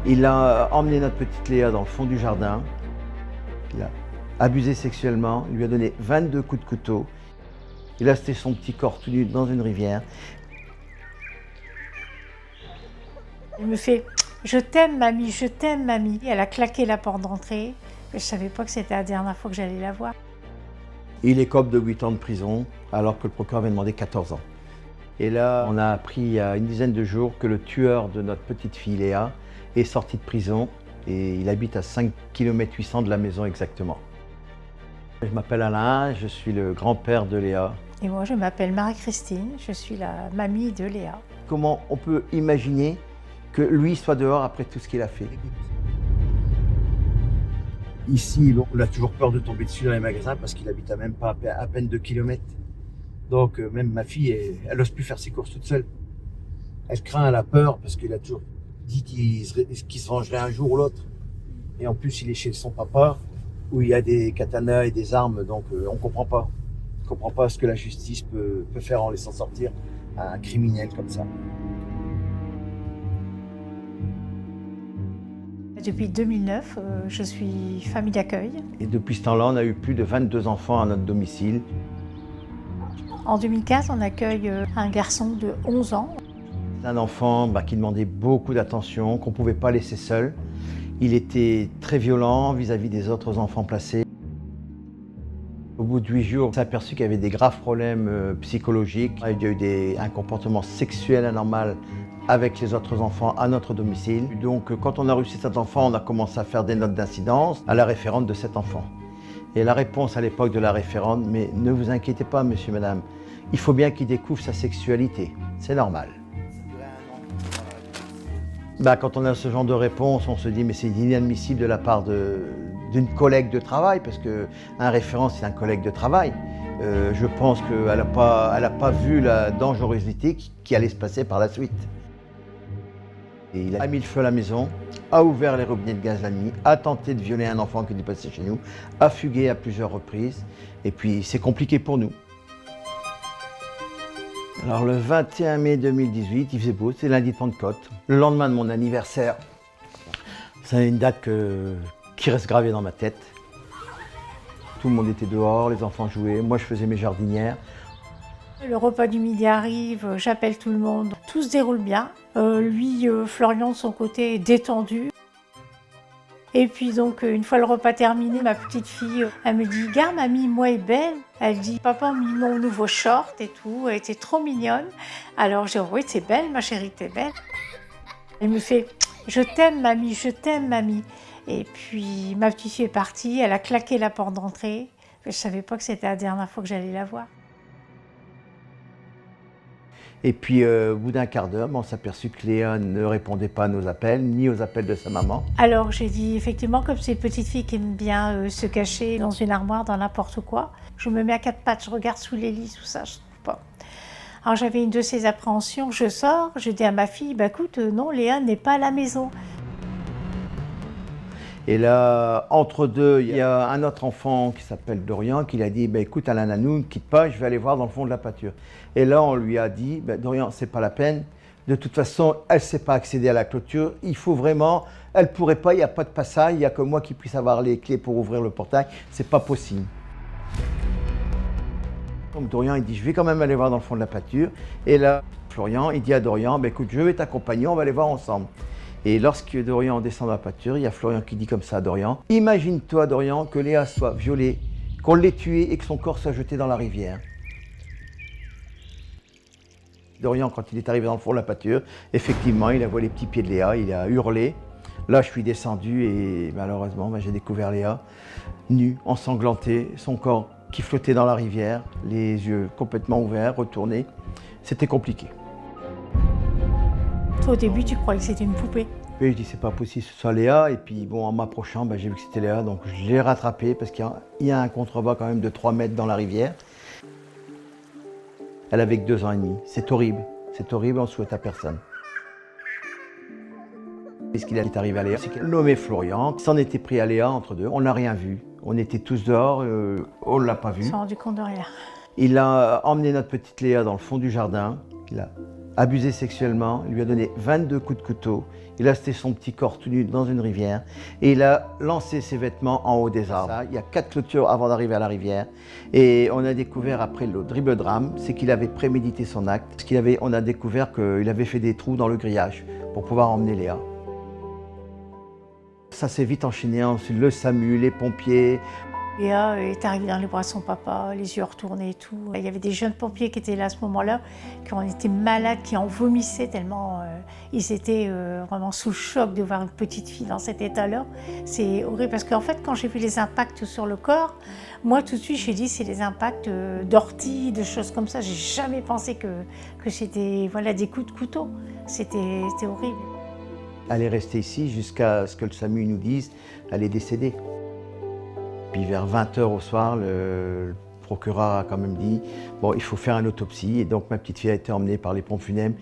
Il a emmené notre petite Léa dans le fond du jardin. Il a abusé sexuellement, il lui a donné 22 coups de couteau. Il a jeté son petit corps tout nu dans une rivière. Elle me fait « Je t'aime mamie, je t'aime mamie ». Elle a claqué la porte d'entrée. Je ne savais pas que c'était la dernière fois que j'allais la voir. Il écope de 8 ans de prison alors que le procureur avait demandé 14 ans. Et là, on a appris il y a une dizaine de jours que le tueur de notre petite fille Léa est sorti de prison et il habite à 5 km 800 de la maison exactement. Je m'appelle Alain, je suis le grand-père de Léa. Et moi, je m'appelle Marie-Christine, je suis la mamie de Léa. Comment on peut imaginer que lui soit dehors après tout ce qu'il a fait? Ici, bon, on a toujours peur de tomber dessus dans les magasins parce qu'il habite à même pas à peine 2 km. Donc même ma fille, elle n'ose plus faire ses courses toute seule. Elle craint, elle a peur parce qu'il a toujours dit qu'il se vengerait un jour ou l'autre. Et en plus, il est chez son papa où il y a des katanas et des armes, donc on ne comprend pas. On ne comprend pas ce que la justice peut faire en laissant sortir un criminel comme ça. Depuis 2009, je suis famille d'accueil. Et depuis ce temps-là, on a eu plus de 22 enfants à notre domicile. En 2015, on accueille un garçon de 11 ans. Un enfant qui demandait beaucoup d'attention, qu'on ne pouvait pas laisser seul. Il était très violent vis-à-vis des autres enfants placés. Au bout de 8 jours, on s'est aperçu qu'il y avait des graves problèmes psychologiques. Il y a eu un comportement sexuel anormal avec les autres enfants à notre domicile. Donc quand on a reçu cet enfant, on a commencé à faire des notes d'incidence à la référente de cet enfant. Et la réponse à l'époque de la référente, mais ne vous inquiétez pas monsieur, madame, il faut bien qu'il découvre sa sexualité, c'est normal. Quand on a ce genre de réponse, on se dit mais c'est inadmissible de la part d'une collègue de travail, parce qu'un référent c'est un collègue de travail. Je pense qu'elle n'a pas vu la dangerosité qui allait se passer par la suite. Et il a mis le feu à la maison, a ouvert les robinets de gaz la nuit, a tenté de violer un enfant qui était passé chez nous, a fugué à plusieurs reprises, et puis c'est compliqué pour nous. Alors le 21 mai 2018, il faisait beau, c'est lundi de Pentecôte, le lendemain de mon anniversaire. C'est une date qui reste gravée dans ma tête. Tout le monde était dehors, les enfants jouaient, moi je faisais mes jardinières. Le repas du midi arrive, j'appelle tout le monde, tout se déroule bien. Lui, Florian de son côté est détendu. Et puis donc, une fois le repas terminé, ma petite fille, elle me dit « Regarde mamie, moi est belle ». Elle dit « Papa a mis mon nouveau short et tout, elle était trop mignonne ». Alors j'ai dit « Oui, t'es belle ma chérie, t'es belle ». Elle me fait « Je t'aime mamie, je t'aime mamie ». Et puis ma petite fille est partie, elle a claqué la porte d'entrée. Je ne savais pas que c'était la dernière fois que j'allais la voir. Et puis au bout d'un quart d'heure, on s'est aperçu que Léa ne répondait pas à nos appels, ni aux appels de sa maman. Alors j'ai dit effectivement, comme c'est une petite fille qui aime bien se cacher dans une armoire, dans n'importe quoi, je me mets à quatre pattes, je regarde sous les lits, tout ça, je trouve pas. Alors j'avais une de ces appréhensions, je sors, je dis à ma fille, écoute, non, Léa n'est pas à la maison. Et là, entre deux, il y a un autre enfant qui s'appelle Dorian qui a dit écoute Alain Nanou, ne quitte pas, je vais aller voir dans le fond de la pâture. Et là, on lui a dit Dorian, c'est pas la peine. De toute façon, elle ne sait pas accéder à la clôture. Il faut vraiment, elle ne pourrait pas, il n'y a pas de passage, il n'y a que moi qui puisse avoir les clés pour ouvrir le portail. C'est pas possible. Donc Dorian, il dit je vais quand même aller voir dans le fond de la pâture. Et là, Florian, il dit à Dorian écoute, je vais t'accompagner, on va aller voir ensemble. Et lorsque Dorian descend dans la pâture, il y a Florian qui dit comme ça à Dorian « Imagine-toi, Dorian, que Léa soit violée, qu'on l'ait tuée et que son corps soit jeté dans la rivière. » Dorian, quand il est arrivé dans le fond de la pâture, effectivement, il a vu les petits pieds de Léa, il a hurlé. Là, je suis descendu et malheureusement, j'ai découvert Léa, nue, ensanglantée, son corps qui flottait dans la rivière, les yeux complètement ouverts, retournés. C'était compliqué. Au début, tu croyais que c'était une poupée. Et je dis c'est pas possible que ce soit Léa. Et puis bon, en m'approchant, j'ai vu que c'était Léa, donc je l'ai rattrapée parce qu'il y a un contrebas quand même de 3 mètres dans la rivière. Elle avait que 2 ans et demi. C'est horrible, on ne souhaite à personne. Et ce qui est arrivé à Léa, c'est qu'elle nommait Florian, s'en était pris à Léa entre deux, on n'a rien vu. On était tous dehors, on ne l'a pas vu. On s'est rendu compte de rien. Il a emmené notre petite Léa dans le fond du jardin. Il a abusé sexuellement, il lui a donné 22 coups de couteau, il a jeté son petit corps tout nu dans une rivière et il a lancé ses vêtements en haut des arbres. Il y a 4 clôtures avant d'arriver à la rivière et on a découvert après le dribble drame, c'est qu'il avait prémédité son acte. On a découvert qu'il avait fait des trous dans le grillage pour pouvoir emmener Léa. Ça s'est vite enchaîné, ensuite le SAMU, les pompiers. Léa est arrivée dans les bras de son papa, les yeux retournés et tout. Il y avait des jeunes pompiers qui étaient là à ce moment-là, qui ont été malades, qui en vomissaient tellement ils étaient vraiment sous le choc de voir une petite fille dans cet état-là. C'est horrible parce qu'en fait, quand j'ai vu les impacts sur le corps, moi tout de suite j'ai dit c'est des impacts d'ortie, de choses comme ça. J'ai jamais pensé que c'était voilà, des coups de couteau. C'était horrible. Elle est restée ici jusqu'à ce que le SAMU nous dise elle est décédée. Puis vers 20h au soir, le procureur a quand même dit « bon, il faut faire une autopsie » et donc ma petite fille a été emmenée par les pompes funèbres.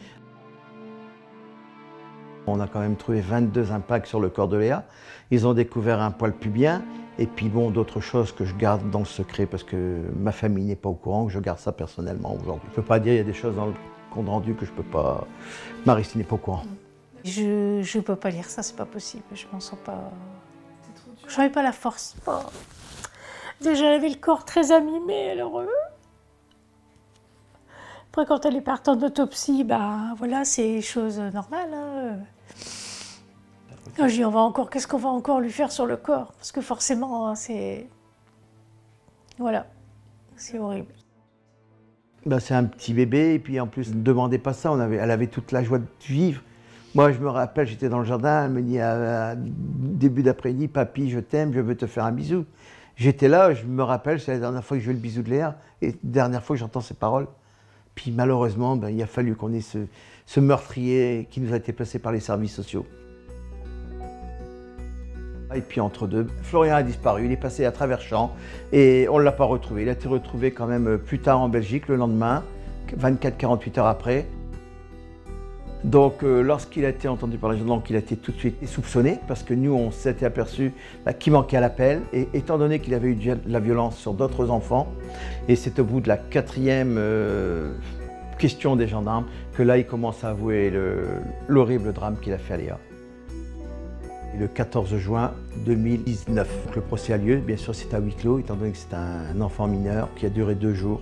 On a quand même trouvé 22 impacts sur le corps de Léa. Ils ont découvert un poil pubien et puis bon, d'autres choses que je garde dans le secret parce que ma famille n'est pas au courant, que je garde ça personnellement aujourd'hui. Je ne peux pas dire, il y a des choses dans le compte rendu que je ne peux pas... Marie n'est pas au courant. Je ne peux pas lire ça, c'est pas possible, je m'en sens pas... J'en ai pas la force. Oh. Déjà, elle avait le corps très abîmé, alors... Après, quand elle est partie en autopsie, ben voilà, c'est chose normale. Hein. J'ai dit, qu'est-ce qu'on va encore lui faire sur le corps? Parce que forcément, hein, c'est... Voilà, c'est horrible. Ben, c'est un petit bébé, et puis en plus, ne demandez pas ça, elle avait toute la joie de vivre. Moi, je me rappelle, j'étais dans le jardin, elle me dit à début d'après-midi, « Papy, je t'aime, je veux te faire un bisou ». J'étais là, je me rappelle, c'est la dernière fois que je veux le bisou de Léa, et la dernière fois que j'entends ces paroles. Puis malheureusement, ben, il a fallu qu'on ait ce meurtrier qui nous a été placé par les services sociaux. Et puis entre deux, Florian a disparu, il est passé à travers champs et on ne l'a pas retrouvé. Il a été retrouvé quand même plus tard en Belgique, le lendemain, 24-48 heures après. Donc lorsqu'il a été entendu par les gendarmes, il a été tout de suite soupçonné parce que nous on s'était aperçu qu'il manquait à l'appel et étant donné qu'il avait eu de la violence sur d'autres enfants et c'est au bout de la 4e question des gendarmes que là il commence à avouer l'horrible drame qu'il a fait à Léa. Et le 14 juin 2019, le procès a lieu, bien sûr c'est à huis clos étant donné que c'est un enfant mineur qui a duré 2 jours.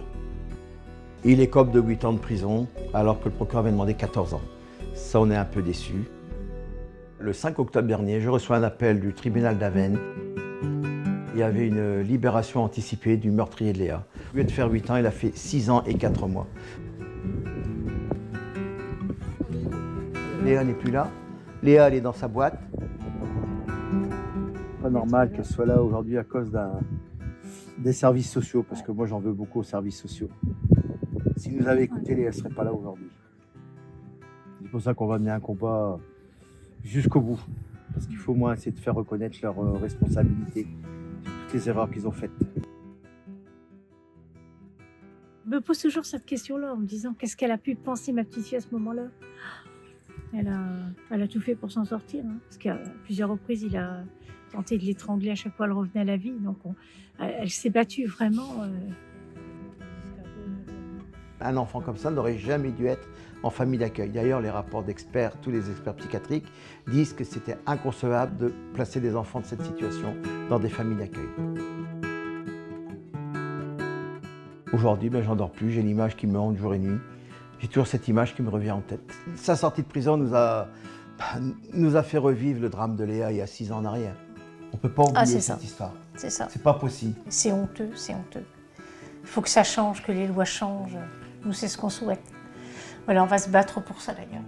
Il écope de 8 ans de prison alors que le procureur avait demandé 14 ans. Ça, on est un peu déçus. Le 5 octobre dernier, je reçois un appel du tribunal d'Avesnes. Il y avait une libération anticipée du meurtrier de Léa. Au lieu de faire 8 ans, il a fait 6 ans et 4 mois. Léa n'est plus là. Léa, elle est dans sa boîte. Pas normal qu'elle soit là aujourd'hui à cause des services sociaux, parce que moi, j'en veux beaucoup aux services sociaux. S'ils nous avaient écoutés, Léa ne serait pas là aujourd'hui. C'est pour ça qu'on va mener un combat jusqu'au bout. Parce qu'il faut au moins essayer de faire reconnaître leurs responsabilités sur toutes les erreurs qu'ils ont faites. Je me pose toujours cette question-là en me disant qu'est-ce qu'elle a pu penser ma petite fille à ce moment-là. Elle a tout fait pour s'en sortir. Hein, parce qu'à plusieurs reprises, il a tenté de l'étrangler à chaque fois elle revenait à la vie. Donc elle s'est battue vraiment. Un enfant comme ça n'aurait jamais dû être en famille d'accueil. D'ailleurs, les rapports d'experts, tous les experts psychiatriques, disent que c'était inconcevable de placer des enfants de cette situation dans des familles d'accueil. Aujourd'hui, j'en dors plus, j'ai l'image qui me hante jour et nuit. J'ai toujours cette image qui me revient en tête. Sa sortie de prison nous a fait revivre le drame de Léa il y a 6 ans en arrière. On ne peut pas oublier cette histoire. C'est ça. C'est pas possible. C'est honteux, c'est honteux. Il faut que ça change, que les lois changent. Nous, c'est ce qu'on souhaite. Voilà, on va se battre pour ça d'ailleurs.